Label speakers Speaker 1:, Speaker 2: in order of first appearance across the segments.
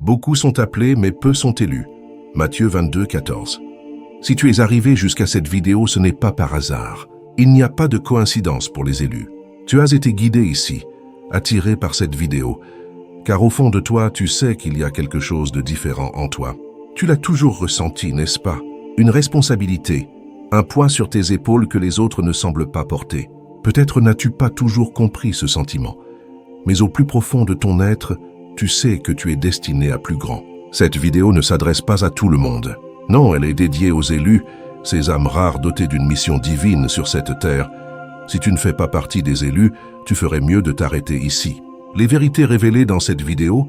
Speaker 1: Beaucoup sont appelés, mais peu sont élus. Matthieu 22, 14. Si tu es arrivé jusqu'à cette vidéo, ce n'est pas par hasard. Il n'y a pas de coïncidence pour les élus. Tu as été guidé ici, attiré par cette vidéo, car au fond de toi, tu sais qu'il y a quelque chose de différent en toi. Tu l'as toujours ressenti, n'est-ce pas? Une responsabilité, un poids sur tes épaules que les autres ne semblent pas porter. Peut-être n'as-tu pas toujours compris ce sentiment, mais au plus profond de ton être, tu sais que tu es destiné à plus grand. Cette vidéo ne s'adresse pas à tout le monde. Non, elle est dédiée aux élus, ces âmes rares dotées d'une mission divine sur cette terre. Si tu ne fais pas partie des élus, tu ferais mieux de t'arrêter ici. Les vérités révélées dans cette vidéo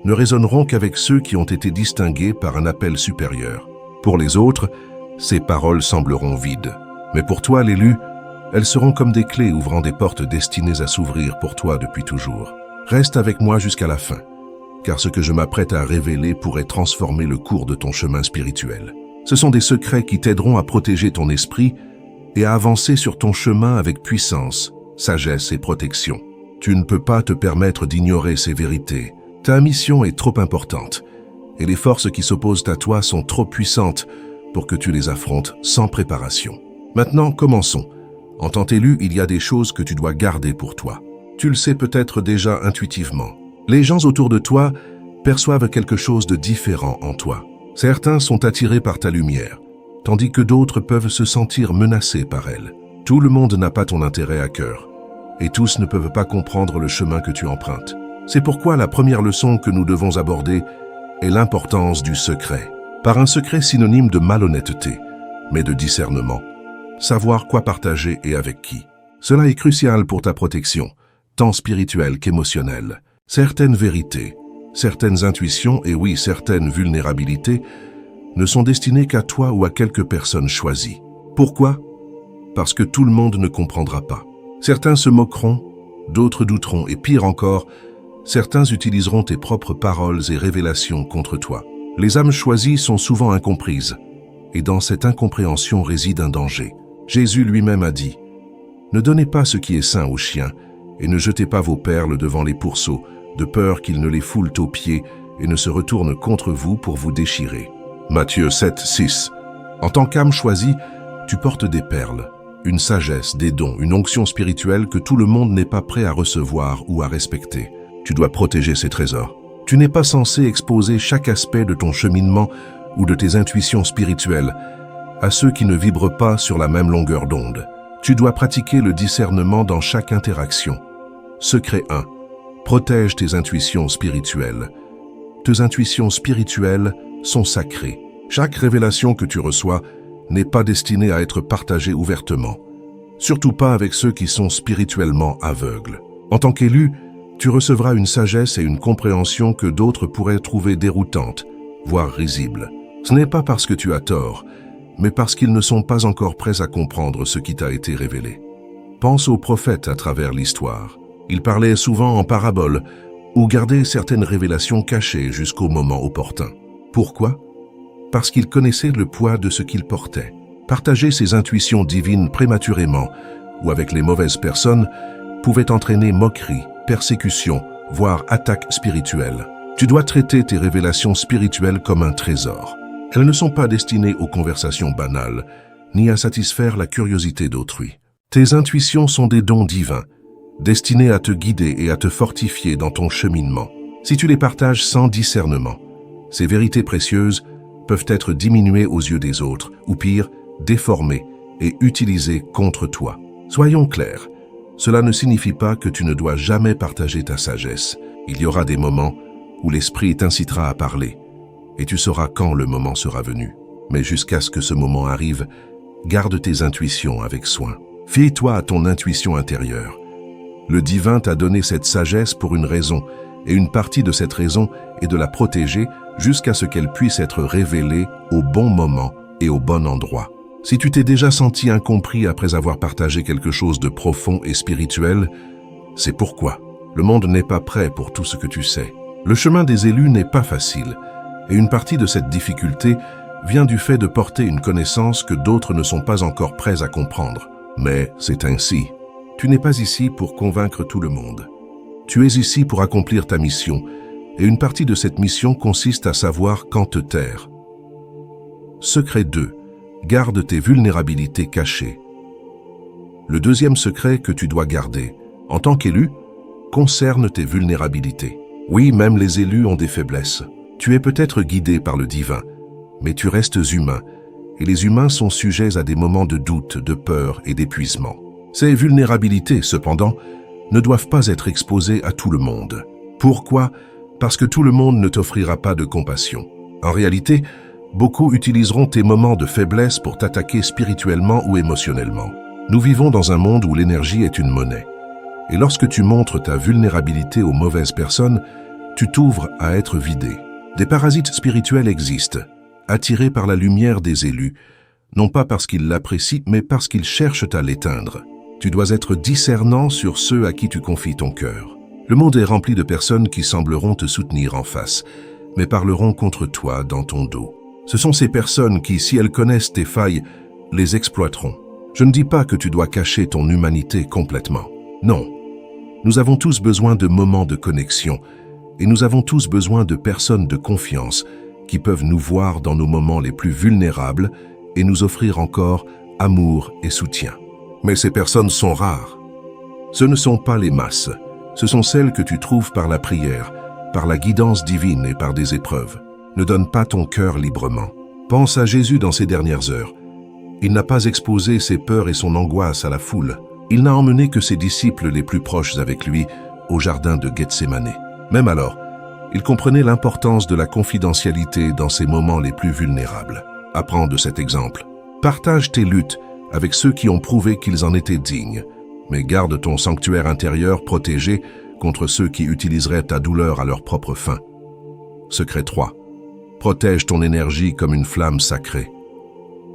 Speaker 1: ne résonneront qu'avec ceux qui ont été distingués par un appel supérieur. Pour les autres, ces paroles sembleront vides. Mais pour toi, l'élu, elles seront comme des clés ouvrant des portes destinées à s'ouvrir pour toi depuis toujours. Reste avec moi jusqu'à la fin, car ce que je m'apprête à révéler pourrait transformer le cours de ton chemin spirituel. Ce sont des secrets qui t'aideront à protéger ton esprit et à avancer sur ton chemin avec puissance, sagesse et protection. Tu ne peux pas te permettre d'ignorer ces vérités. Ta mission est trop importante, et les forces qui s'opposent à toi sont trop puissantes pour que tu les affrontes sans préparation. Maintenant, commençons. En tant qu'élu, il y a des choses que tu dois garder pour toi. Tu le sais peut-être déjà intuitivement. Les gens autour de toi perçoivent quelque chose de différent en toi. Certains sont attirés par ta lumière, tandis que d'autres peuvent se sentir menacés par elle. Tout le monde n'a pas ton intérêt à cœur, et tous ne peuvent pas comprendre le chemin que tu empruntes. C'est pourquoi la première leçon que nous devons aborder est l'importance du secret. Par un secret synonyme de malhonnêteté, mais de discernement. Savoir quoi partager et avec qui. Cela est crucial pour ta protection, tant spirituelle qu'émotionnelle. Certaines vérités, certaines intuitions et oui, certaines vulnérabilités ne sont destinées qu'à toi ou à quelques personnes choisies. Pourquoi? Parce que tout le monde ne comprendra pas. Certains se moqueront, d'autres douteront et pire encore, certains utiliseront tes propres paroles et révélations contre toi. Les âmes choisies sont souvent incomprises, et dans cette incompréhension réside un danger. Jésus lui-même a dit « Ne donnez pas ce qui est sain aux chiens, et ne jetez pas vos perles devant les pourceaux, de peur qu'ils ne les foulent aux pieds et ne se retournent contre vous pour vous déchirer. » Matthieu 7, 6. En tant qu'âme choisie, tu portes des perles, une sagesse, des dons, une onction spirituelle que tout le monde n'est pas prêt à recevoir ou à respecter. Tu dois protéger ces trésors. Tu n'es pas censé exposer chaque aspect de ton cheminement ou de tes intuitions spirituelles à ceux qui ne vibrent pas sur la même longueur d'onde. Tu dois pratiquer le discernement dans chaque interaction. Secret 1. Protège tes intuitions spirituelles. Tes intuitions spirituelles sont sacrées. Chaque révélation que tu reçois n'est pas destinée à être partagée ouvertement. Surtout pas avec ceux qui sont spirituellement aveugles. En tant qu'élu, tu recevras une sagesse et une compréhension que d'autres pourraient trouver déroutantes, voire risibles. Ce n'est pas parce que tu as tort, mais parce qu'ils ne sont pas encore prêts à comprendre ce qui t'a été révélé. Pense aux prophètes à travers l'histoire. Ils parlaient souvent en paraboles ou gardaient certaines révélations cachées jusqu'au moment opportun. Pourquoi? Parce qu'ils connaissaient le poids de ce qu'ils portaient. Partager ses intuitions divines prématurément ou avec les mauvaises personnes pouvait entraîner moquerie, persécution, voire attaque spirituelle. Tu dois traiter tes révélations spirituelles comme un trésor. Elles ne sont pas destinées aux conversations banales, ni à satisfaire la curiosité d'autrui. Tes intuitions sont des dons divins, destinés à te guider et à te fortifier dans ton cheminement. Si tu les partages sans discernement, ces vérités précieuses peuvent être diminuées aux yeux des autres, ou pire, déformées et utilisées contre toi. Soyons clairs, cela ne signifie pas que tu ne dois jamais partager ta sagesse. Il y aura des moments où l'esprit t'incitera à parler, et tu sauras quand le moment sera venu. Mais jusqu'à ce que ce moment arrive, garde tes intuitions avec soin. Fie-toi à ton intuition intérieure. Le divin t'a donné cette sagesse pour une raison, et une partie de cette raison est de la protéger jusqu'à ce qu'elle puisse être révélée au bon moment et au bon endroit. Si tu t'es déjà senti incompris après avoir partagé quelque chose de profond et spirituel, c'est pourquoi. Le monde n'est pas prêt pour tout ce que tu sais. Le chemin des élus n'est pas facile, et une partie de cette difficulté vient du fait de porter une connaissance que d'autres ne sont pas encore prêts à comprendre. Mais c'est ainsi. Tu n'es pas ici pour convaincre tout le monde. Tu es ici pour accomplir ta mission Et une partie de cette mission consiste à savoir quand te taire. Secret 2. Garde tes vulnérabilités cachées. Le deuxième secret que tu dois garder, en tant qu'élu, concerne tes vulnérabilités. Oui, même les élus ont des faiblesses. Tu es peut-être guidé par le divin, mais tu restes humain, et les humains sont sujets à des moments de doute, de peur et d'épuisement. Ces vulnérabilités, cependant, ne doivent pas être exposées à tout le monde. Pourquoi ? Parce que tout le monde ne t'offrira pas de compassion. En réalité, beaucoup utiliseront tes moments de faiblesse pour t'attaquer spirituellement ou émotionnellement. Nous vivons dans un monde où l'énergie est une monnaie. Et lorsque tu montres ta vulnérabilité aux mauvaises personnes, tu t'ouvres à être vidé. Des parasites spirituels existent, attirés par la lumière des élus, non pas parce qu'ils l'apprécient, mais parce qu'ils cherchent à l'éteindre. Tu dois être discernant sur ceux à qui tu confies ton cœur. Le monde est rempli de personnes qui sembleront te soutenir en face, mais parleront contre toi dans ton dos. Ce sont ces personnes qui, si elles connaissent tes failles, les exploiteront. Je ne dis pas que tu dois cacher ton humanité complètement. Non. Nous avons tous besoin de moments de connexion, et nous avons tous besoin de personnes de confiance qui peuvent nous voir dans nos moments les plus vulnérables et nous offrir encore amour et soutien. Mais ces personnes sont rares. Ce ne sont pas les masses. Ce sont celles que tu trouves par la prière, par la guidance divine et par des épreuves. Ne donne pas ton cœur librement. Pense à Jésus dans ses dernières heures. Il n'a pas exposé ses peurs et son angoisse à la foule. Il n'a emmené que ses disciples les plus proches avec lui au jardin de Gethsémane. Même alors, il comprenait l'importance de la confidentialité dans ses moments les plus vulnérables. Apprends de cet exemple. Partage tes luttes avec ceux qui ont prouvé qu'ils en étaient dignes. Mais garde ton sanctuaire intérieur protégé contre ceux qui utiliseraient ta douleur à leur propre fin. Secret 3. Protège ton énergie comme une flamme sacrée.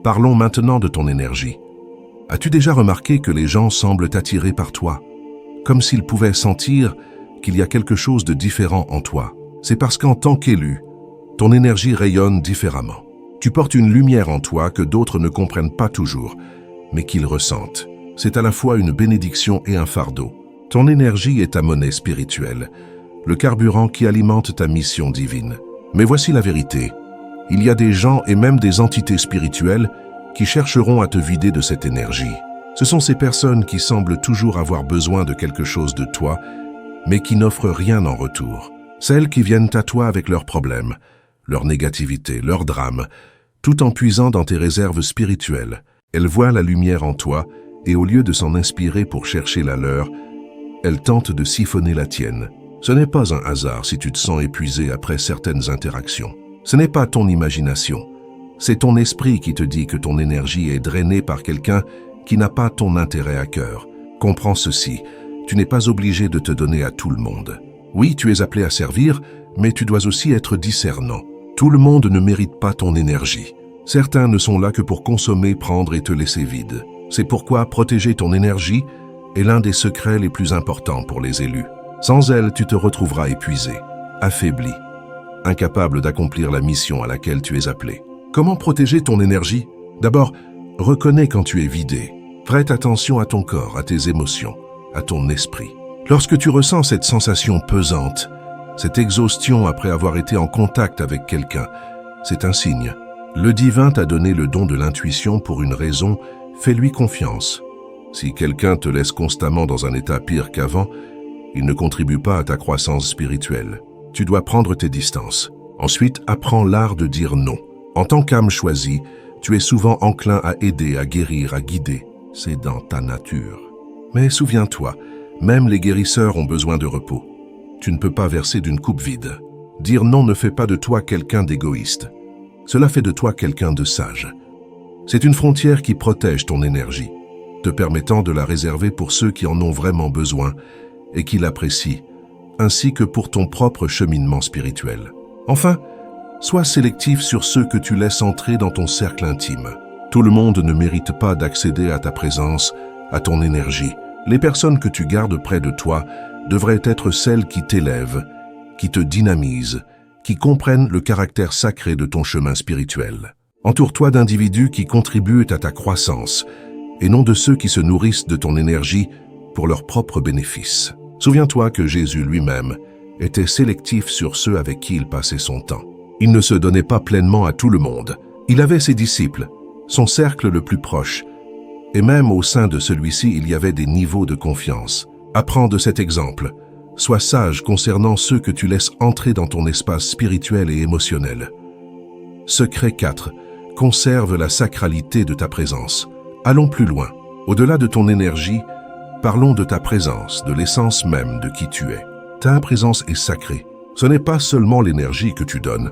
Speaker 1: Parlons maintenant de ton énergie. As-tu déjà remarqué que les gens semblent attirés par toi, comme s'ils pouvaient sentir qu'il y a quelque chose de différent en toi? C'est parce qu'en tant qu'élu, ton énergie rayonne différemment. Tu portes une lumière en toi que d'autres ne comprennent pas toujours, mais qu'ils ressentent. C'est à la fois une bénédiction et un fardeau. Ton énergie est ta monnaie spirituelle, le carburant qui alimente ta mission divine. Mais voici la vérité. Il y a des gens et même des entités spirituelles qui chercheront à te vider de cette énergie. Ce sont ces personnes qui semblent toujours avoir besoin de quelque chose de toi, mais qui n'offrent rien en retour. Celles qui viennent à toi avec leurs problèmes, leur négativité, leurs drames, tout en puisant dans tes réserves spirituelles. Elles voient la lumière en toi et au lieu de s'en inspirer pour chercher la leur, elles tentent de siphonner la tienne. Ce n'est pas un hasard si tu te sens épuisé après certaines interactions. Ce n'est pas ton imagination. C'est ton esprit qui te dit que ton énergie est drainée par quelqu'un qui n'a pas ton intérêt à cœur. Comprends ceci, tu n'es pas obligé de te donner à tout le monde. Oui, tu es appelé à servir, mais tu dois aussi être discernant. Tout le monde ne mérite pas ton énergie. Certains ne sont là que pour consommer, prendre et te laisser vide. C'est pourquoi protéger ton énergie est l'un des secrets les plus importants pour les élus. Sans elle, tu te retrouveras épuisé, affaibli, incapable d'accomplir la mission à laquelle tu es appelé. Comment protéger ton énergie? D'abord, reconnais quand tu es vidé. Prête attention à ton corps, à tes émotions, à ton esprit. Lorsque tu ressens cette sensation pesante, cette exhaustion après avoir été en contact avec quelqu'un, c'est un signe. Le divin t'a donné le don de l'intuition pour une raison, fais-lui confiance. Si quelqu'un te laisse constamment dans un état pire qu'avant, il ne contribue pas à ta croissance spirituelle. Tu dois prendre tes distances. Ensuite, apprends l'art de dire non. En tant qu'âme choisie, tu es souvent enclin à aider, à guérir, à guider. C'est dans ta nature. Mais souviens-toi, même les guérisseurs ont besoin de repos. Tu ne peux pas verser d'une coupe vide. Dire non ne fait pas de toi quelqu'un d'égoïste. Cela fait de toi quelqu'un de sage. C'est une frontière qui protège ton énergie, te permettant de la réserver pour ceux qui en ont vraiment besoin et qui l'apprécient, ainsi que pour ton propre cheminement spirituel. Enfin, sois sélectif sur ceux que tu laisses entrer dans ton cercle intime. Tout le monde ne mérite pas d'accéder à ta présence, à ton énergie. Les personnes que tu gardes près de toi devraient être celles qui t'élèvent, qui te dynamisent, qui comprennent le caractère sacré de ton chemin spirituel. Entoure-toi d'individus qui contribuent à ta croissance, et non de ceux qui se nourrissent de ton énergie pour leur propre bénéfice. Souviens-toi que Jésus lui-même était sélectif sur ceux avec qui il passait son temps. Il ne se donnait pas pleinement à tout le monde. Il avait ses disciples, son cercle le plus proche, et même au sein de celui-ci, il y avait des niveaux de confiance. Apprends de cet exemple. Sois sage concernant ceux que tu laisses entrer dans ton espace spirituel et émotionnel. Secret 4. Conserve la sacralité de ta présence. Allons plus loin. Au-delà de ton énergie, parlons de ta présence, de l'essence même de qui tu es. Ta présence est sacrée. Ce n'est pas seulement l'énergie que tu donnes,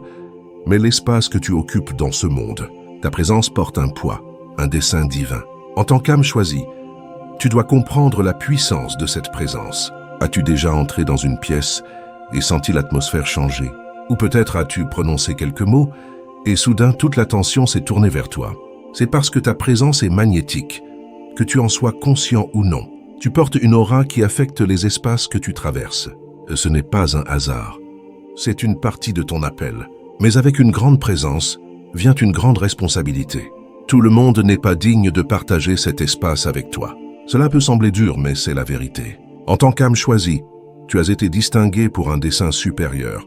Speaker 1: mais l'espace que tu occupes dans ce monde. Ta présence porte un poids, un dessein divin. En tant qu'âme choisie, tu dois comprendre la puissance de cette présence. As-tu déjà entré dans une pièce et senti l'atmosphère changer? Ou peut-être as-tu prononcé quelques mots et soudain toute l'attention s'est tournée vers toi. C'est parce que ta présence est magnétique, que tu en sois conscient ou non. Tu portes une aura qui affecte les espaces que tu traverses. Ce n'est pas un hasard. C'est une partie de ton appel. Mais avec une grande présence vient une grande responsabilité. Tout le monde n'est pas digne de partager cet espace avec toi. Cela peut sembler dur, mais c'est la vérité. En tant qu'âme choisie, tu as été distingué pour un dessein supérieur,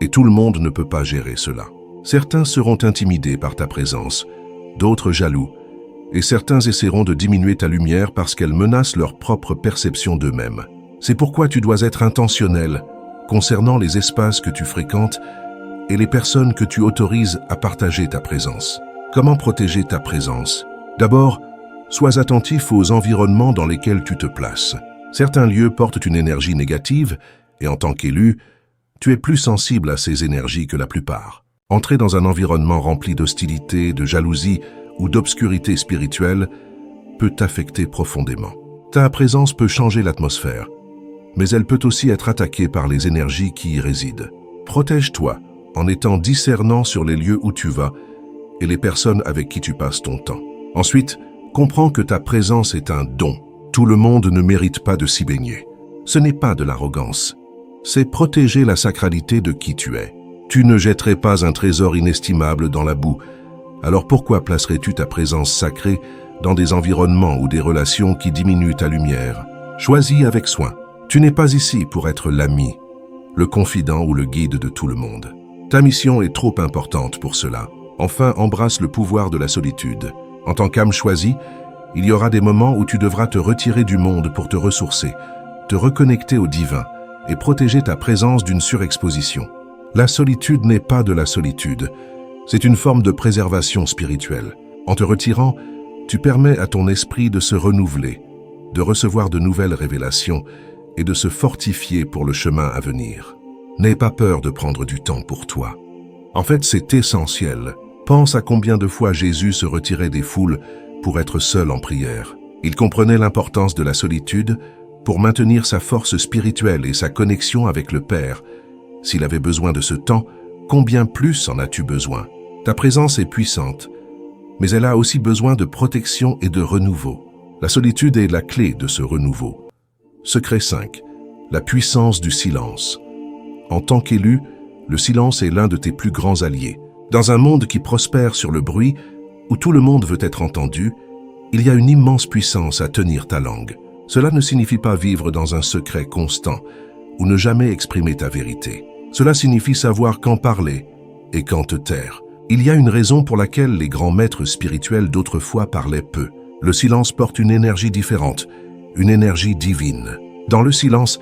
Speaker 1: et tout le monde ne peut pas gérer cela. Certains seront intimidés par ta présence, d'autres jaloux, et certains essaieront de diminuer ta lumière parce qu'elle menace leur propre perception d'eux-mêmes. C'est pourquoi tu dois être intentionnel concernant les espaces que tu fréquentes et les personnes que tu autorises à partager ta présence. Comment protéger ta présence? D'abord, sois attentif aux environnements dans lesquels tu te places. Certains lieux portent une énergie négative et en tant qu'élu, tu es plus sensible à ces énergies que la plupart. Entrer dans un environnement rempli d'hostilité, de jalousie ou d'obscurité spirituelle peut t'affecter profondément. Ta présence peut changer l'atmosphère, mais elle peut aussi être attaquée par les énergies qui y résident. Protège-toi en étant discernant sur les lieux où tu vas et les personnes avec qui tu passes ton temps. Ensuite, comprends que ta présence est un don. Tout le monde ne mérite pas de s'y baigner. Ce n'est pas de l'arrogance. C'est protéger la sacralité de qui tu es. Tu ne jetterais pas un trésor inestimable dans la boue. Alors pourquoi placerais-tu ta présence sacrée dans des environnements ou des relations qui diminuent ta lumière? Choisis avec soin. Tu n'es pas ici pour être l'ami, le confident ou le guide de tout le monde. Ta mission est trop importante pour cela. Enfin, embrasse le pouvoir de la solitude. En tant qu'âme choisie, il y aura des moments où tu devras te retirer du monde pour te ressourcer, te reconnecter au divin et protéger ta présence d'une surexposition. La solitude n'est pas de la solitude, c'est une forme de préservation spirituelle. En te retirant, tu permets à ton esprit de se renouveler, de recevoir de nouvelles révélations et de se fortifier pour le chemin à venir. N'aie pas peur de prendre du temps pour toi. En fait, c'est essentiel. Pense à combien de fois Jésus se retirait des foules pour être seul en prière. Il comprenait l'importance de la solitude pour maintenir sa force spirituelle et sa connexion avec le Père. S'il avait besoin de ce temps, combien plus en as-tu besoin? Ta présence est puissante, mais elle a aussi besoin de protection et de renouveau. La solitude est la clé de ce renouveau. Secret 5. La puissance du silence. En tant qu'élu, le silence est l'un de tes plus grands alliés. Dans un monde qui prospère sur le bruit, où tout le monde veut être entendu, il y a une immense puissance à tenir ta langue. Cela ne signifie pas vivre dans un secret constant ou ne jamais exprimer ta vérité. Cela signifie savoir quand parler et quand te taire. Il y a une raison pour laquelle les grands maîtres spirituels d'autrefois parlaient peu. Le silence porte une énergie différente, une énergie divine. Dans le silence,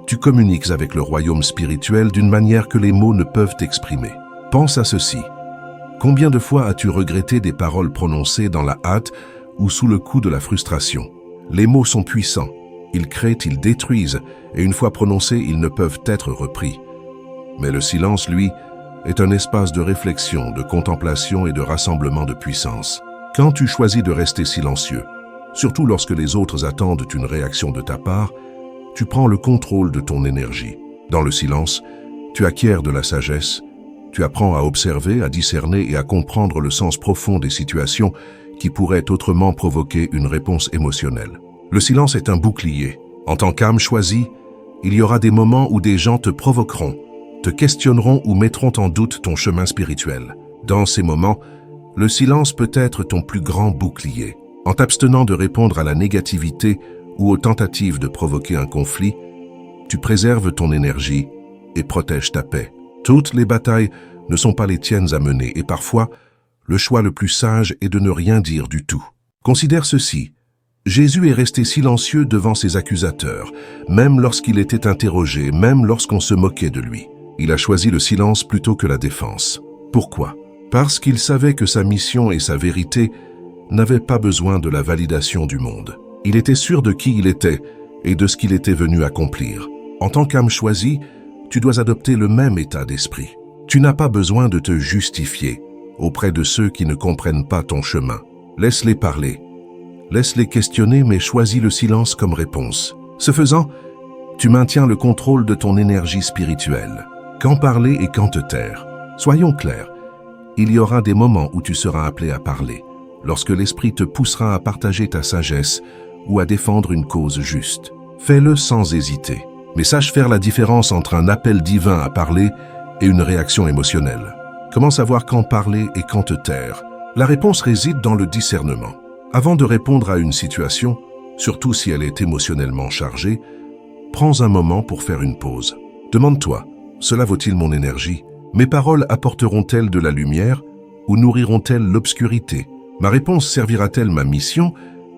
Speaker 1: tu communiques avec le royaume spirituel d'une manière que les mots ne peuvent exprimer. Pense à ceci. Combien de fois as-tu regretté des paroles prononcées dans la hâte ou sous le coup de la frustration? Les mots sont puissants. Ils créent, ils détruisent, et une fois prononcés, ils ne peuvent être repris. Mais le silence, lui, est un espace de réflexion, de contemplation et de rassemblement de puissance. Quand tu choisis de rester silencieux, surtout lorsque les autres attendent une réaction de ta part, tu prends le contrôle de ton énergie. Dans le silence, tu acquiers de la sagesse, tu apprends à observer, à discerner et à comprendre le sens profond des situations qui pourraient autrement provoquer une réponse émotionnelle. Le silence est un bouclier. En tant qu'âme choisie, il y aura des moments où des gens te provoqueront, te questionneront ou mettront en doute ton chemin spirituel. Dans ces moments, le silence peut être ton plus grand bouclier. En t'abstenant de répondre à la négativité ou aux tentatives de provoquer un conflit, tu préserves ton énergie et protège ta paix. Toutes les batailles ne sont pas les tiennes à mener et parfois, le choix le plus sage est de ne rien dire du tout. Considère ceci. Jésus est resté silencieux devant ses accusateurs, même lorsqu'il était interrogé, même lorsqu'on se moquait de lui. Il a choisi le silence plutôt que la défense. Pourquoi? Parce qu'il savait que sa mission et sa vérité n'avaient pas besoin de la validation du monde. Il était sûr de qui il était et de ce qu'il était venu accomplir. En tant qu'âme choisie, tu dois adopter le même état d'esprit. Tu n'as pas besoin de te justifier auprès de ceux qui ne comprennent pas ton chemin. Laisse-les parler. Laisse-les questionner, mais choisis le silence comme réponse. Ce faisant, tu maintiens le contrôle de ton énergie spirituelle. Quand parler et quand te taire. Soyons clairs, il y aura des moments où tu seras appelé à parler, lorsque l'esprit te poussera à partager ta sagesse ou à défendre une cause juste. Fais-le sans hésiter, mais sache faire la différence entre un appel divin à parler et une réaction émotionnelle. Comment savoir quand parler et quand te taire? La réponse réside dans le discernement. Avant de répondre à une situation, surtout si elle est émotionnellement chargée, prends un moment pour faire une pause. Demande-toi, cela vaut-il mon énergie? Mes paroles apporteront-elles de la lumière ou nourriront-elles l'obscurité? Ma réponse servira-t-elle ma mission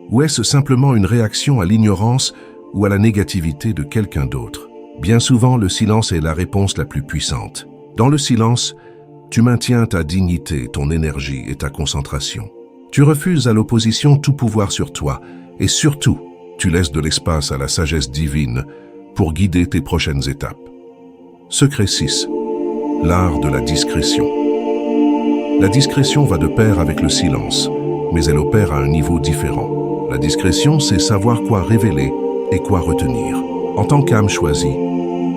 Speaker 1: ou est-ce simplement une réaction à l'ignorance ou à la négativité de quelqu'un d'autre? Bien souvent, le silence est la réponse la plus puissante. Dans le silence, tu maintiens ta dignité, ton énergie et ta concentration. Tu refuses à l'opposition tout pouvoir sur toi et surtout, tu laisses de l'espace à la sagesse divine pour guider tes prochaines étapes. Secret 6. L'art de la discrétion. La discrétion va de pair avec le silence, mais elle opère à un niveau différent. La discrétion, c'est savoir quoi révéler et quoi retenir. En tant qu'âme choisie,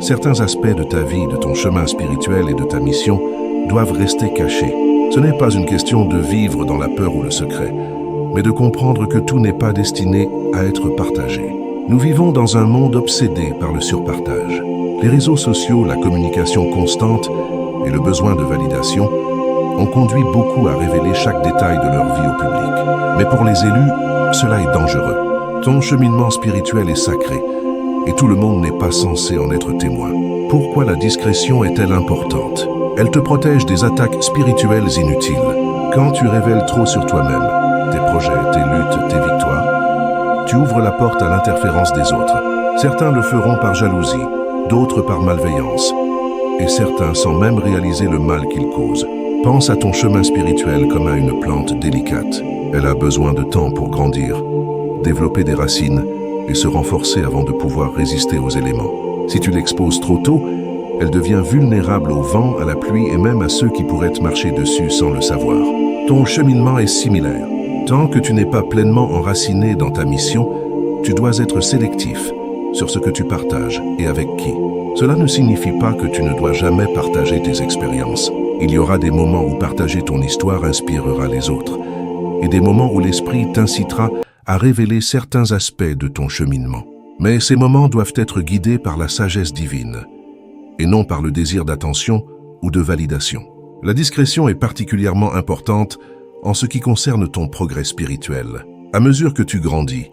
Speaker 1: certains aspects de ta vie, de ton chemin spirituel et de ta mission doivent rester cachés. Ce n'est pas une question de vivre dans la peur ou le secret, mais de comprendre que tout n'est pas destiné à être partagé. Nous vivons dans un monde obsédé par le surpartage. Les réseaux sociaux, la communication constante et le besoin de validation ont conduit beaucoup à révéler chaque détail de leur vie au public. Mais pour les élus, cela est dangereux. Ton cheminement spirituel est sacré et tout le monde n'est pas censé en être témoin. Pourquoi la discrétion est-elle importante? Elle te protège des attaques spirituelles inutiles. Quand tu révèles trop sur toi-même, tes projets, tes luttes, tes victoires, tu ouvres la porte à l'interférence des autres. Certains le feront par jalousie, d'autres par malveillance, et certains sans même réaliser le mal qu'ils causent. Pense à ton chemin spirituel comme à une plante délicate. Elle a besoin de temps pour grandir, développer des racines et se renforcer avant de pouvoir résister aux éléments. Si tu l'exposes trop tôt, elle devient vulnérable au vent, à la pluie et même à ceux qui pourraient te marcher dessus sans le savoir. Ton cheminement est similaire. Tant que tu n'es pas pleinement enraciné dans ta mission, tu dois être sélectif sur ce que tu partages et avec qui. Cela ne signifie pas que tu ne dois jamais partager tes expériences. Il y aura des moments où partager ton histoire inspirera les autres et des moments où l'esprit t'incitera à révéler certains aspects de ton cheminement. Mais ces moments doivent être guidés par la sagesse divine et non par le désir d'attention ou de validation. La discrétion est particulièrement importante en ce qui concerne ton progrès spirituel. À mesure que tu grandis,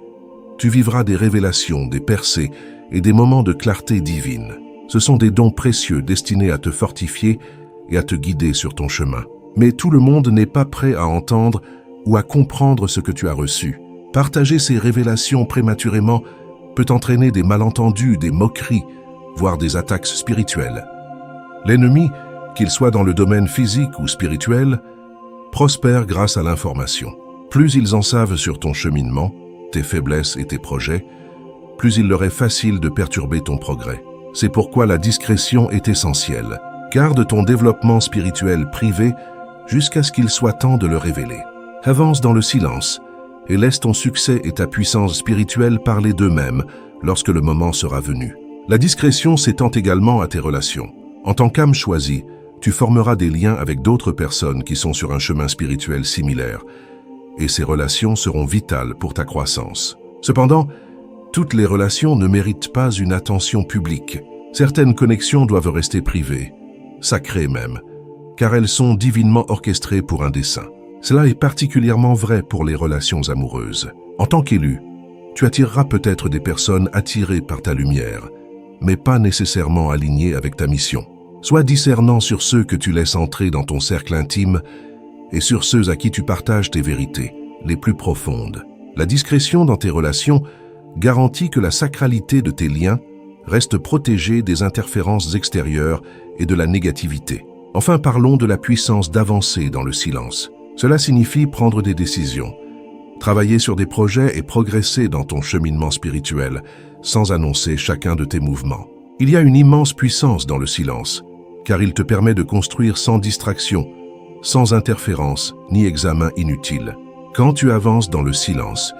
Speaker 1: tu vivras des révélations, des percées et des moments de clarté divine. Ce sont des dons précieux destinés à te fortifier et à te guider sur ton chemin. Mais tout le monde n'est pas prêt à entendre ou à comprendre ce que tu as reçu. Partager ces révélations prématurément peut entraîner des malentendus, des moqueries, voire des attaques spirituelles. L'ennemi, qu'il soit dans le domaine physique ou spirituel, prospère grâce à l'information. Plus ils en savent sur ton cheminement, tes faiblesses et tes projets, plus il leur est facile de perturber ton progrès. C'est pourquoi la discrétion est essentielle. Garde ton développement spirituel privé jusqu'à ce qu'il soit temps de le révéler. Avance dans le silence et laisse ton succès et ta puissance spirituelle parler d'eux-mêmes lorsque le moment sera venu. La discrétion s'étend également à tes relations. En tant qu'âme choisie, tu formeras des liens avec d'autres personnes qui sont sur un chemin spirituel similaire, et ces relations seront vitales pour ta croissance. Cependant, toutes les relations ne méritent pas une attention publique. Certaines connexions doivent rester privées, sacrées même, car elles sont divinement orchestrées pour un dessein. Cela est particulièrement vrai pour les relations amoureuses. En tant qu'élu, tu attireras peut-être des personnes attirées par ta lumière, mais pas nécessairement alignés avec ta mission. Sois discernant sur ceux que tu laisses entrer dans ton cercle intime et sur ceux à qui tu partages tes vérités les plus profondes. La discrétion dans tes relations garantit que la sacralité de tes liens reste protégée des interférences extérieures et de la négativité. Enfin, parlons de la puissance d'avancer dans le silence. Cela signifie prendre des décisions, travailler sur des projets et progresser dans ton cheminement spirituel sans annoncer chacun de tes mouvements. Il y a une immense puissance dans le silence, car il te permet de construire sans distraction, sans interférence ni examen inutile. Quand tu avances dans le silence,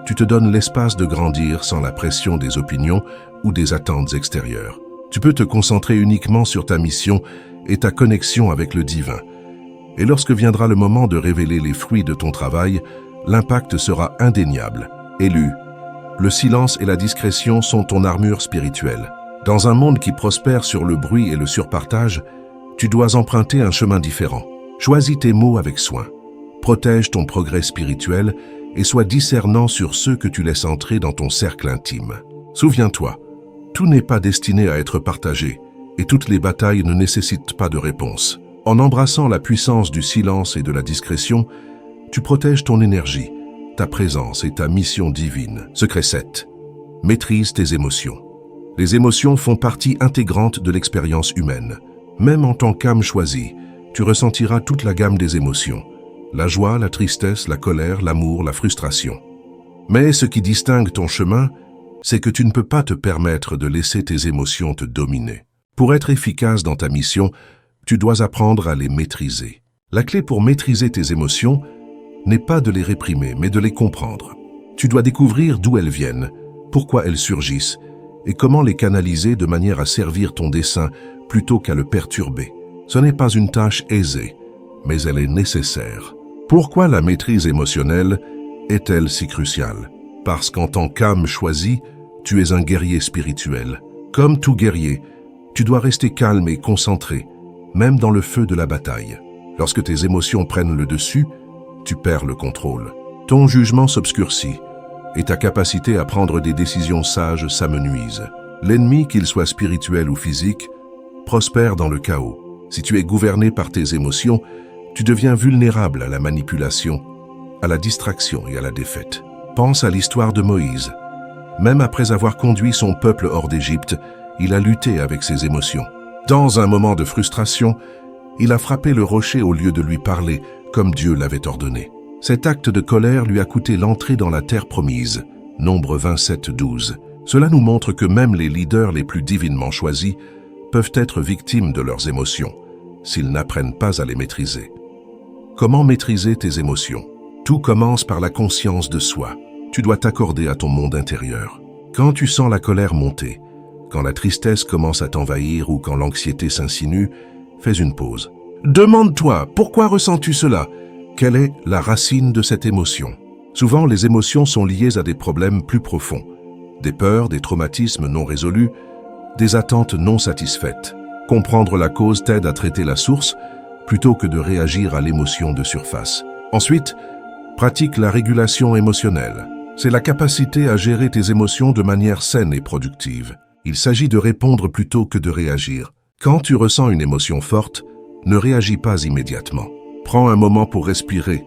Speaker 1: tu te donnes l'espace de grandir sans la pression des opinions ou des attentes extérieures. Tu peux te concentrer uniquement sur ta mission et ta connexion avec le divin. Et lorsque viendra le moment de révéler les fruits de ton travail, l'impact sera indéniable. Élu, le silence et la discrétion sont ton armure spirituelle. Dans un monde qui prospère sur le bruit et le surpartage, tu dois emprunter un chemin différent. Choisis tes mots avec soin. Protège ton progrès spirituel et sois discernant sur ceux que tu laisses entrer dans ton cercle intime. Souviens-toi, tout n'est pas destiné à être partagé et toutes les batailles ne nécessitent pas de réponse. En embrassant la puissance du silence et de la discrétion, tu protèges ton énergie, ta présence et ta mission divine. Secret 7. Maîtrise tes émotions. Les émotions font partie intégrante de l'expérience humaine. Même en tant qu'âme choisie, tu ressentiras toute la gamme des émotions. La joie, la tristesse, la colère, l'amour, la frustration. Mais ce qui distingue ton chemin, c'est que tu ne peux pas te permettre de laisser tes émotions te dominer. Pour être efficace dans ta mission, tu dois apprendre à les maîtriser. La clé pour maîtriser tes émotions n'est pas de les réprimer, mais de les comprendre. Tu dois découvrir d'où elles viennent, pourquoi elles surgissent, et comment les canaliser de manière à servir ton dessein plutôt qu'à le perturber. Ce n'est pas une tâche aisée, mais elle est nécessaire. Pourquoi la maîtrise émotionnelle est-elle si cruciale? Parce qu'en tant qu'âme choisie, tu es un guerrier spirituel. Comme tout guerrier, tu dois rester calme et concentré, même dans le feu de la bataille. Lorsque tes émotions prennent le dessus, tu perds le contrôle. Ton jugement s'obscurcit et ta capacité à prendre des décisions sages s'amenuise. L'ennemi, qu'il soit spirituel ou physique, prospère dans le chaos. Si tu es gouverné par tes émotions, tu deviens vulnérable à la manipulation, à la distraction et à la défaite. Pense à l'histoire de Moïse. Même après avoir conduit son peuple hors d'Égypte, il a lutté avec ses émotions. Dans un moment de frustration, il a frappé le rocher au lieu de lui parler, comme Dieu l'avait ordonné. Cet acte de colère lui a coûté l'entrée dans la terre promise, Nombre 27-12. Cela nous montre que même les leaders les plus divinement choisis peuvent être victimes de leurs émotions, s'ils n'apprennent pas à les maîtriser. Comment maîtriser tes émotions? Tout commence par la conscience de soi. Tu dois t'accorder à ton monde intérieur. Quand tu sens la colère monter, quand la tristesse commence à t'envahir ou quand l'anxiété s'insinue, fais une pause. Demande-toi, pourquoi ressens-tu cela? Quelle est la racine de cette émotion? Souvent, les émotions sont liées à des problèmes plus profonds. Des peurs, des traumatismes non résolus, des attentes non satisfaites. Comprendre la cause t'aide à traiter la source plutôt que de réagir à l'émotion de surface. Ensuite, pratique la régulation émotionnelle. C'est la capacité à gérer tes émotions de manière saine et productive. Il s'agit de répondre plutôt que de réagir. Quand tu ressens une émotion forte, ne réagis pas immédiatement. Prends un moment pour respirer,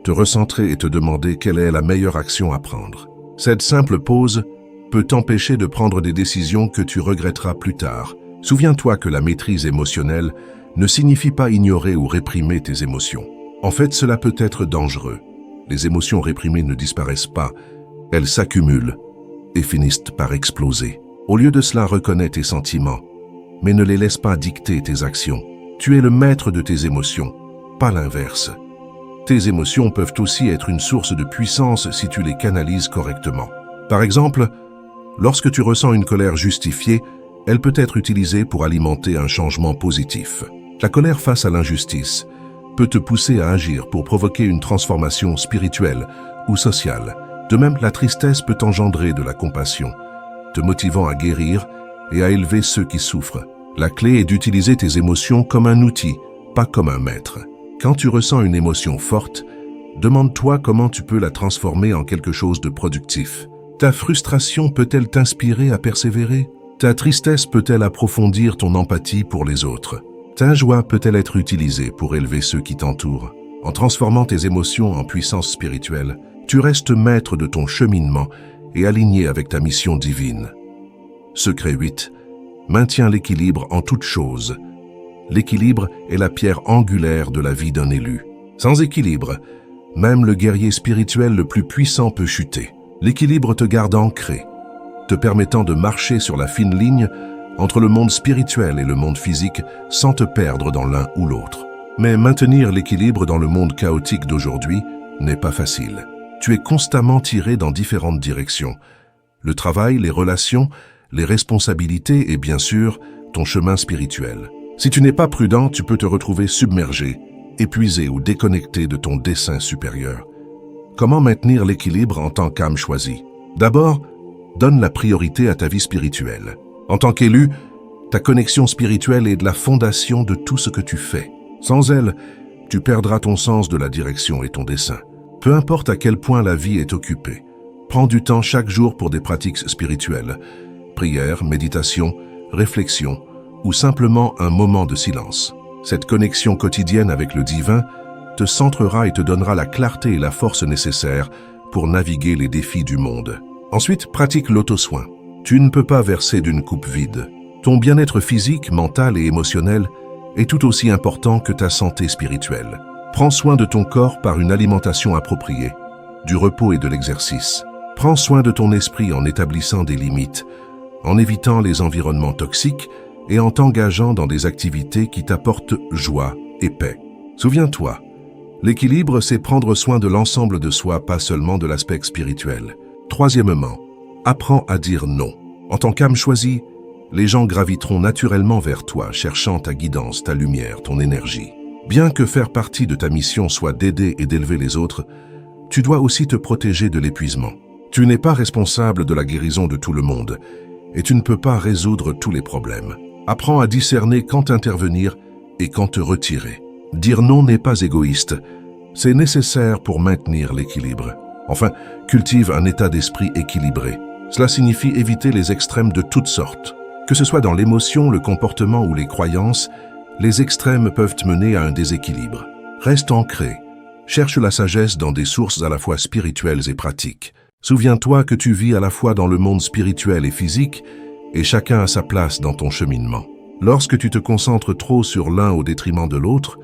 Speaker 1: te recentrer et te demander quelle est la meilleure action à prendre. Cette simple pause peut t'empêcher de prendre des décisions que tu regretteras plus tard. Souviens-toi que la maîtrise émotionnelle ne signifie pas ignorer ou réprimer tes émotions. En fait, cela peut être dangereux. Les émotions réprimées ne disparaissent pas, elles s'accumulent et finissent par exploser. Au lieu de cela, reconnais tes sentiments, mais ne les laisse pas dicter tes actions. Tu es le maître de tes émotions, pas l'inverse. Tes émotions peuvent aussi être une source de puissance si tu les canalises correctement. Par exemple, lorsque tu ressens une colère justifiée, elle peut être utilisée pour alimenter un changement positif. La colère face à l'injustice peut te pousser à agir pour provoquer une transformation spirituelle ou sociale. De même, la tristesse peut engendrer de la compassion, te motivant à guérir et à élever ceux qui souffrent. La clé est d'utiliser tes émotions comme un outil, pas comme un maître. Quand tu ressens une émotion forte, demande-toi comment tu peux la transformer en quelque chose de productif. Ta frustration peut-elle t'inspirer à persévérer? Ta tristesse peut-elle approfondir ton empathie pour les autres? Ta joie peut-elle être utilisée pour élever ceux qui t'entourent? En transformant tes émotions en puissance spirituelle, tu restes maître de ton cheminement et aligné avec ta mission divine. Secret 8. Maintiens l'équilibre en toutes choses. L'équilibre est la pierre angulaire de la vie d'un élu. Sans équilibre, même le guerrier spirituel le plus puissant peut chuter. L'équilibre te garde ancré, te permettant de marcher sur la fine ligne entre le monde spirituel et le monde physique sans te perdre dans l'un ou l'autre. Mais maintenir l'équilibre dans le monde chaotique d'aujourd'hui n'est pas facile. Tu es constamment tiré dans différentes directions. Le travail, les relations, les responsabilités et bien sûr, ton chemin spirituel. Si tu n'es pas prudent, tu peux te retrouver submergé, épuisé ou déconnecté de ton dessein supérieur. Comment maintenir l'équilibre en tant qu'âme choisie? D'abord, donne la priorité à ta vie spirituelle. En tant qu'élu, ta connexion spirituelle est de la fondation de tout ce que tu fais. Sans elle, tu perdras ton sens de la direction et ton dessein. Peu importe à quel point la vie est occupée, prends du temps chaque jour pour des pratiques spirituelles, prière, méditation, réflexion ou simplement un moment de silence. Cette connexion quotidienne avec le divin te centrera et te donnera la clarté et la force nécessaires pour naviguer les défis du monde. Ensuite, pratique l'auto-soin. Tu ne peux pas verser d'une coupe vide. Ton bien-être physique, mental et émotionnel est tout aussi important que ta santé spirituelle. Prends soin de ton corps par une alimentation appropriée, du repos et de l'exercice. Prends soin de ton esprit en établissant des limites, en évitant les environnements toxiques et en t'engageant dans des activités qui t'apportent joie et paix. Souviens-toi, l'équilibre, c'est prendre soin de l'ensemble de soi, pas seulement de l'aspect spirituel. Troisièmement, apprends à dire non. En tant qu'âme choisie, les gens graviteront naturellement vers toi, cherchant ta guidance, ta lumière, ton énergie. Bien que faire partie de ta mission soit d'aider et d'élever les autres, tu dois aussi te protéger de l'épuisement. Tu n'es pas responsable de la guérison de tout le monde et tu ne peux pas résoudre tous les problèmes. Apprends à discerner quand intervenir et quand te retirer. Dire non n'est pas égoïste, c'est nécessaire pour maintenir l'équilibre. Enfin, cultive un état d'esprit équilibré. Cela signifie éviter les extrêmes de toutes sortes. Que ce soit dans l'émotion, le comportement ou les croyances, les extrêmes peuvent mener à un déséquilibre. Reste ancré. Cherche la sagesse dans des sources à la fois spirituelles et pratiques. Souviens-toi que tu vis à la fois dans le monde spirituel et physique, et chacun a sa place dans ton cheminement. Lorsque tu te concentres trop sur l'un au détriment de l'autre,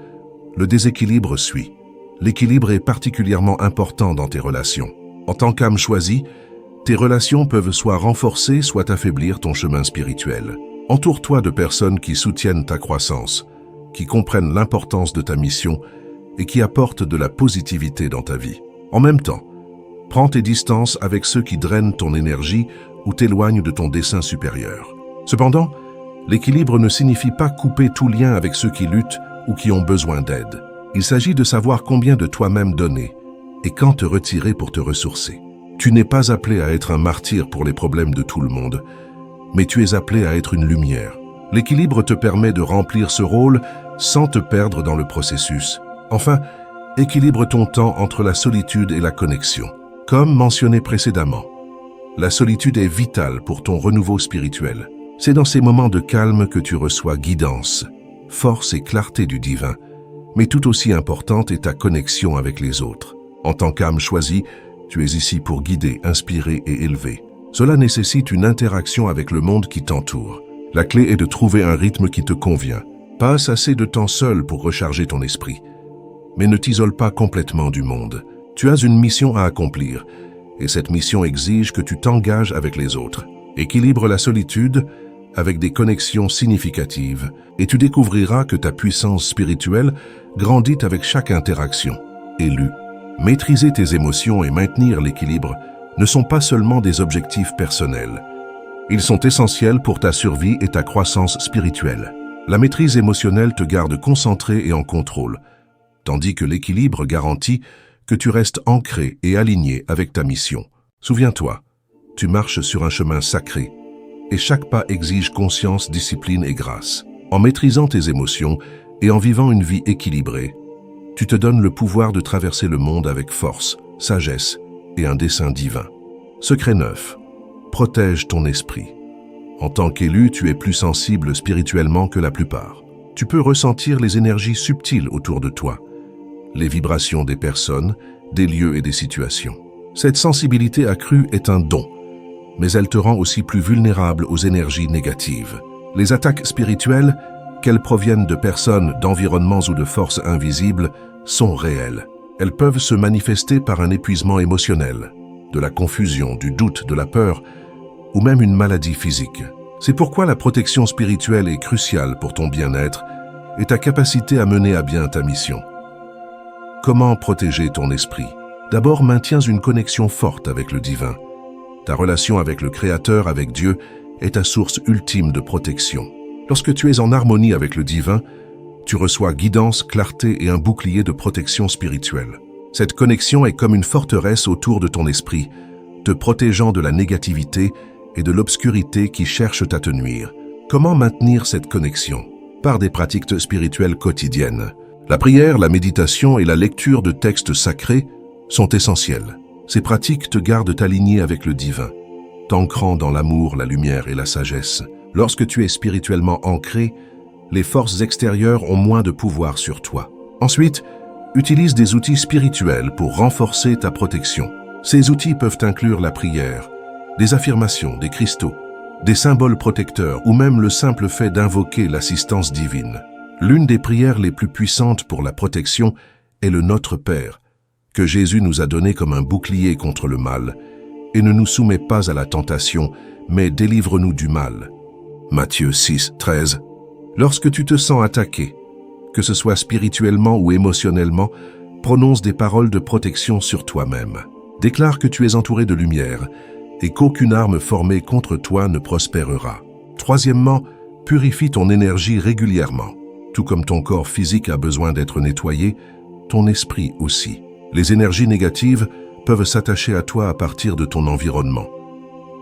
Speaker 1: le déséquilibre suit. L'équilibre est particulièrement important dans tes relations. En tant qu'âme choisie, tes relations peuvent soit renforcer, soit affaiblir ton chemin spirituel. Entoure-toi de personnes qui soutiennent ta croissance, qui comprennent l'importance de ta mission et qui apportent de la positivité dans ta vie. En même temps, prends tes distances avec ceux qui drainent ton énergie ou t'éloignent de ton dessein supérieur. Cependant, l'équilibre ne signifie pas couper tout lien avec ceux qui luttent ou qui ont besoin d'aide. Il s'agit de savoir combien de toi-même donner et quand te retirer pour te ressourcer. Tu n'es pas appelé à être un martyr pour les problèmes de tout le monde, mais tu es appelé à être une lumière. L'équilibre te permet de remplir ce rôle sans te perdre dans le processus. Enfin, équilibre ton temps entre la solitude et la connexion. Comme mentionné précédemment, la solitude est vitale pour ton renouveau spirituel. C'est dans ces moments de calme que tu reçois guidance, force et clarté du divin, mais tout aussi importante est ta connexion avec les autres. En tant qu'âme choisie, tu es ici pour guider, inspirer et élever. Cela nécessite une interaction avec le monde qui t'entoure. La clé est de trouver un rythme qui te convient. Passe assez de temps seul pour recharger ton esprit. Mais ne t'isole pas complètement du monde. Tu as une mission à accomplir, et cette mission exige que tu t'engages avec les autres. Équilibre la solitude avec des connexions significatives, et tu découvriras que ta puissance spirituelle grandit avec chaque interaction. Élu. Maîtriser tes émotions et maintenir l'équilibre ne sont pas seulement des objectifs personnels. Ils sont essentiels pour ta survie et ta croissance spirituelle. La maîtrise émotionnelle te garde concentré et en contrôle, tandis que l'équilibre garantit que tu restes ancré et aligné avec ta mission. Souviens-toi, tu marches sur un chemin sacré, et chaque pas exige conscience, discipline et grâce. En maîtrisant tes émotions et en vivant une vie équilibrée, tu te donnes le pouvoir de traverser le monde avec force, sagesse et un dessein divin. Secret 9. Protège ton esprit. En tant qu'élu, tu es plus sensible spirituellement que la plupart. Tu peux ressentir les énergies subtiles autour de toi, les vibrations des personnes, des lieux et des situations. Cette sensibilité accrue est un don, mais elle te rend aussi plus vulnérable aux énergies négatives. Les attaques spirituelles, qu'elles proviennent de personnes, d'environnements ou de forces invisibles, sont réelles. Elles peuvent se manifester par un épuisement émotionnel, de la confusion, du doute, de la peur, ou même une maladie physique. C'est pourquoi la protection spirituelle est cruciale pour ton bien-être et ta capacité à mener à bien ta mission. Comment protéger ton esprit? D'abord, maintiens une connexion forte avec le divin. Ta relation avec le Créateur, avec Dieu, est ta source ultime de protection. Lorsque tu es en harmonie avec le divin, tu reçois guidance, clarté et un bouclier de protection spirituelle. Cette connexion est comme une forteresse autour de ton esprit, te protégeant de la négativité et de l'obscurité qui cherchent à te nuire. Comment maintenir cette connexion? Par des pratiques spirituelles quotidiennes. La prière, la méditation et la lecture de textes sacrés sont essentielles. Ces pratiques te gardent aligné avec le divin, t'ancrant dans l'amour, la lumière et la sagesse. Lorsque tu es spirituellement ancré, les forces extérieures ont moins de pouvoir sur toi. Ensuite, utilise des outils spirituels pour renforcer ta protection. Ces outils peuvent inclure la prière, des affirmations, des cristaux, des symboles protecteurs ou même le simple fait d'invoquer l'assistance divine. L'une des prières les plus puissantes pour la protection est le Notre Père, que Jésus nous a donné comme un bouclier contre le mal, et ne nous soumets pas à la tentation, mais délivre-nous du mal. Matthieu 6, 13. Lorsque tu te sens attaqué, que ce soit spirituellement ou émotionnellement, prononce des paroles de protection sur toi-même. Déclare que tu es entouré de lumière et qu'aucune arme formée contre toi ne prospérera. Troisièmement, purifie ton énergie régulièrement. Tout comme ton corps physique a besoin d'être nettoyé, ton esprit aussi. Les énergies négatives peuvent s'attacher à toi à partir de ton environnement,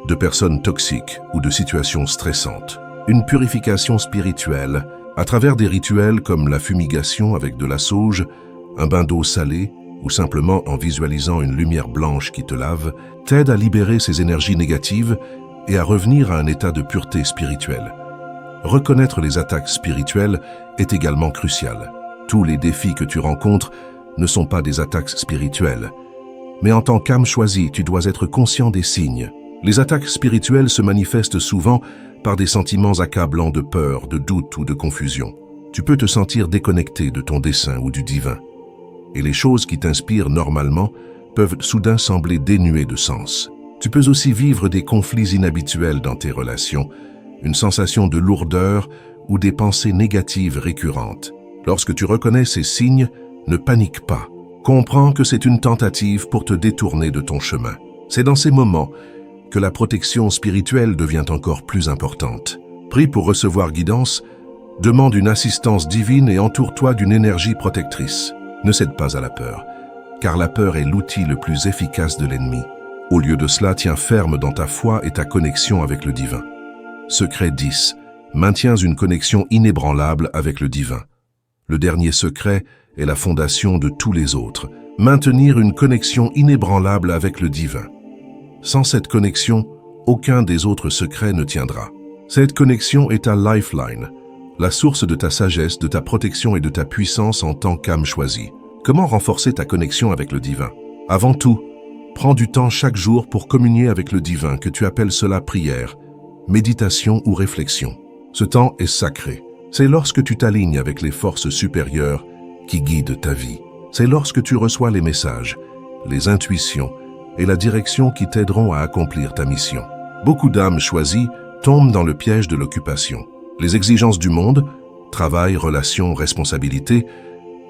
Speaker 1: de personnes toxiques ou de situations stressantes. Une purification spirituelle, à travers des rituels comme la fumigation avec de la sauge, un bain d'eau salée ou simplement en visualisant une lumière blanche qui te lave, t'aide à libérer ces énergies négatives et à revenir à un état de pureté spirituelle. Reconnaître les attaques spirituelles est également crucial. Tous les défis que tu rencontres ne sont pas des attaques spirituelles. Mais en tant qu'âme choisie, tu dois être conscient des signes. Les attaques spirituelles se manifestent souvent par des sentiments accablants de peur, de doute ou de confusion. Tu peux te sentir déconnecté de ton dessein ou du divin. Et les choses qui t'inspirent normalement peuvent soudain sembler dénuées de sens. Tu peux aussi vivre des conflits inhabituels dans tes relations, une sensation de lourdeur ou des pensées négatives récurrentes. Lorsque tu reconnais ces signes, ne panique pas. Comprends que c'est une tentative pour te détourner de ton chemin. C'est dans ces moments que la protection spirituelle devient encore plus importante. Prie pour recevoir guidance, demande une assistance divine et entoure-toi d'une énergie protectrice. Ne cède pas à la peur, car la peur est l'outil le plus efficace de l'ennemi. Au lieu de cela, tiens ferme dans ta foi et ta connexion avec le divin. Secret 10. Maintiens une connexion inébranlable avec le divin. Le dernier secret est la fondation de tous les autres. Maintenir une connexion inébranlable avec le divin. Sans cette connexion, aucun des autres secrets ne tiendra. Cette connexion est ta lifeline, la source de ta sagesse, de ta protection et de ta puissance en tant qu'âme choisie. Comment renforcer ta connexion avec le divin? Avant tout, prends du temps chaque jour pour communier avec le divin, que tu appelles cela prière, méditation ou réflexion. Ce temps est sacré. C'est lorsque tu t'alignes avec les forces supérieures qui guident ta vie. C'est lorsque tu reçois les messages, les intuitions et la direction qui t'aideront à accomplir ta mission. Beaucoup d'âmes choisies tombent dans le piège de l'occupation. Les exigences du monde, travail, relations, responsabilités,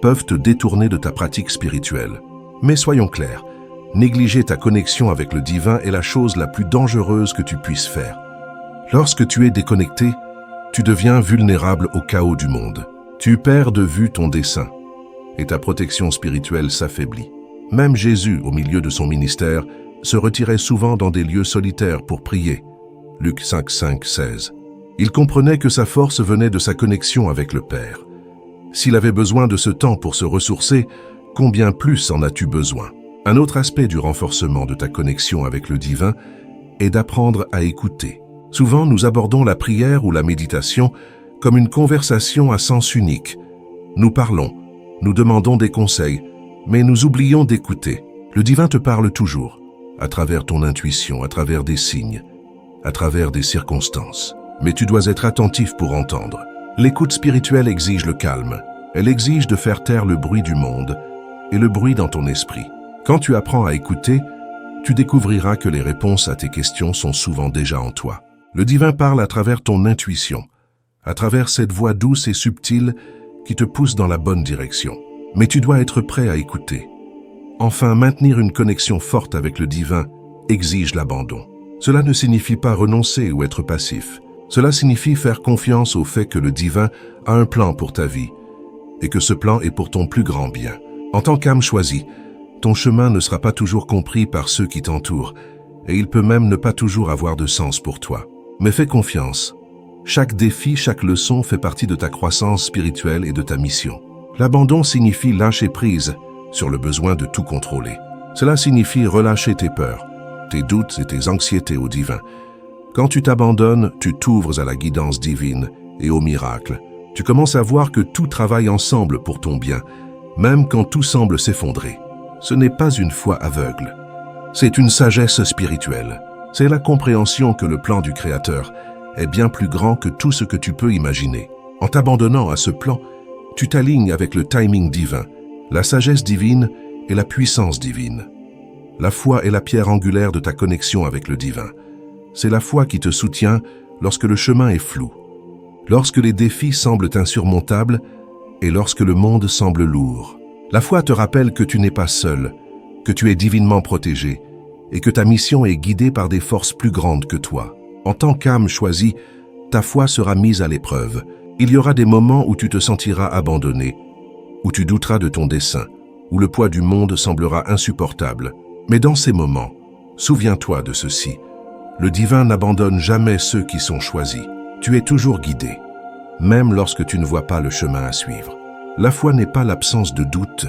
Speaker 1: peuvent te détourner de ta pratique spirituelle. Mais soyons clairs, négliger ta connexion avec le divin est la chose la plus dangereuse que tu puisses faire. Lorsque tu es déconnecté, tu deviens vulnérable au chaos du monde. Tu perds de vue ton dessein et ta protection spirituelle s'affaiblit. Même Jésus, au milieu de son ministère, se retirait souvent dans des lieux solitaires pour prier. Luc 5, 5, 16. Il comprenait que sa force venait de sa connexion avec le Père. S'il avait besoin de ce temps pour se ressourcer, combien plus en as-tu besoin? Un autre aspect du renforcement de ta connexion avec le divin est d'apprendre à écouter. Souvent, nous abordons la prière ou la méditation comme une conversation à sens unique. Nous parlons, nous demandons des conseils, mais nous oublions d'écouter. Le divin te parle toujours, à travers ton intuition, à travers des signes, à travers des circonstances. Mais tu dois être attentif pour entendre. L'écoute spirituelle exige le calme. Elle exige de faire taire le bruit du monde et le bruit dans ton esprit. Quand tu apprends à écouter, tu découvriras que les réponses à tes questions sont souvent déjà en toi. Le divin parle à travers ton intuition, à travers cette voix douce et subtile qui te pousse dans la bonne direction. Mais tu dois être prêt à écouter. Enfin, maintenir une connexion forte avec le divin exige l'abandon. Cela ne signifie pas renoncer ou être passif. Cela signifie faire confiance au fait que le divin a un plan pour ta vie et que ce plan est pour ton plus grand bien. En tant qu'âme choisie, ton chemin ne sera pas toujours compris par ceux qui t'entourent et il peut même ne pas toujours avoir de sens pour toi. Mais fais confiance. Chaque défi, chaque leçon fait partie de ta croissance spirituelle et de ta mission. L'abandon signifie lâcher prise sur le besoin de tout contrôler. Cela signifie relâcher tes peurs, tes doutes et tes anxiétés au divin. Quand tu t'abandonnes, tu t'ouvres à la guidance divine et au miracle. Tu commences à voir que tout travaille ensemble pour ton bien, même quand tout semble s'effondrer. Ce n'est pas une foi aveugle. C'est une sagesse spirituelle. C'est la compréhension que le plan du Créateur est bien plus grand que tout ce que tu peux imaginer. En t'abandonnant à ce plan, tu t'alignes avec le timing divin, la sagesse divine et la puissance divine. La foi est la pierre angulaire de ta connexion avec le divin. C'est la foi qui te soutient lorsque le chemin est flou, lorsque les défis semblent insurmontables et lorsque le monde semble lourd. La foi te rappelle que tu n'es pas seul, que tu es divinement protégé et que ta mission est guidée par des forces plus grandes que toi. En tant qu'âme choisie, ta foi sera mise à l'épreuve. Il y aura des moments où tu te sentiras abandonné, où tu douteras de ton dessein, où le poids du monde semblera insupportable. Mais dans ces moments, souviens-toi de ceci. Le divin n'abandonne jamais ceux qui sont choisis. Tu es toujours guidé, même lorsque tu ne vois pas le chemin à suivre. La foi n'est pas l'absence de doute,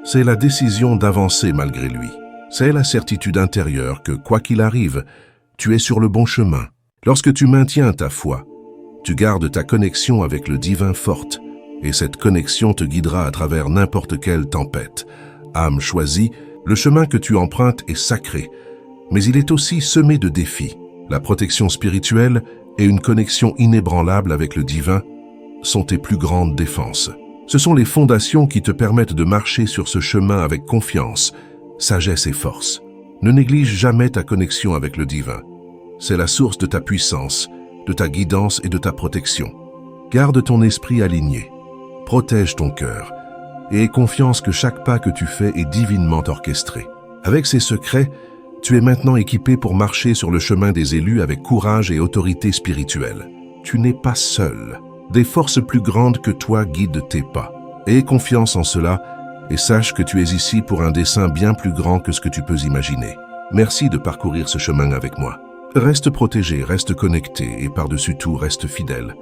Speaker 1: c'est la décision d'avancer malgré lui. C'est la certitude intérieure que, quoi qu'il arrive, tu es sur le bon chemin. Lorsque tu maintiens ta foi, tu gardes ta connexion avec le divin forte, et cette connexion te guidera à travers n'importe quelle tempête. Âme choisie, le chemin que tu empruntes est sacré, mais il est aussi semé de défis. La protection spirituelle et une connexion inébranlable avec le divin sont tes plus grandes défenses. Ce sont les fondations qui te permettent de marcher sur ce chemin avec confiance, sagesse et force. Ne néglige jamais ta connexion avec le divin. C'est la source de ta puissance, de ta guidance et de ta protection. Garde ton esprit aligné, protège ton cœur et aie confiance que chaque pas que tu fais est divinement orchestré. Avec ces secrets, tu es maintenant équipé pour marcher sur le chemin des élus avec courage et autorité spirituelle. Tu n'es pas seul. Des forces plus grandes que toi guident tes pas. Aie confiance en cela et sache que tu es ici pour un dessein bien plus grand que ce que tu peux imaginer. Merci de parcourir ce chemin avec moi. Reste protégé, reste connecté et par-dessus tout, reste fidèle.